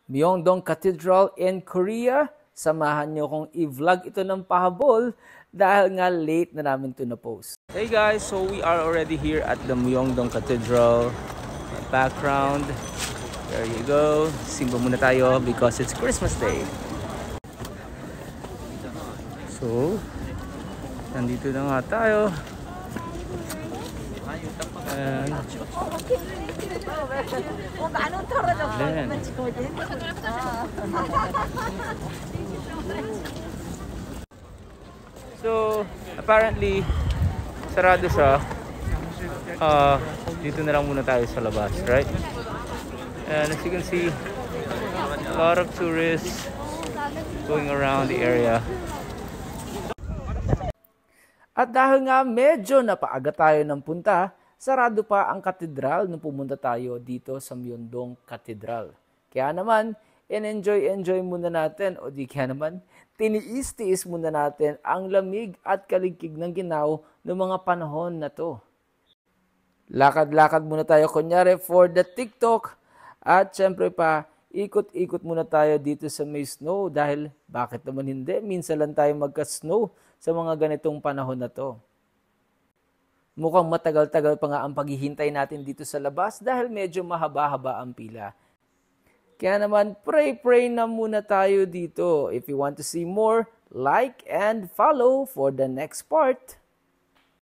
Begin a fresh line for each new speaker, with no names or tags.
Myeongdong Cathedral in Korea. Samahan nyo kong i-vlog ito ng pahabol dahil nga late na namin ito na-post. Hey guys, so we are already here at the Myeongdong Cathedral. Background, there you go. Simba muna tayo because it's Christmas Day. So, nandito na nga tayo. Ayan. Ayan. So, apparently, sarado siya. Dito na lang muna tayo sa labas, right? And as you can see, a lot of tourists going around the area. At dahil nga medyo napaaga tayo ng punta, sarado pa ang katedral nung pumunta tayo dito sa Myeongdong Cathedral. Kaya naman, enjoy muna natin o di kaya naman, tiniis-tiis muna natin ang lamig at kaligkig ng ginaw ng mga panahon na to. Lakad-lakad muna tayo kunyari for the TikTok at syempre pa, ikot-ikot muna tayo dito sa may snow dahil bakit naman hindi? Minsan lang tayo magka-snow sa mga ganitong panahon na to. Mukhang matagal-tagal pa nga ang paghihintay natin dito sa labas dahil medyo mahaba-haba ang pila. Kaya naman, pray na muna tayo dito. If you want to see more, like and follow for the next part.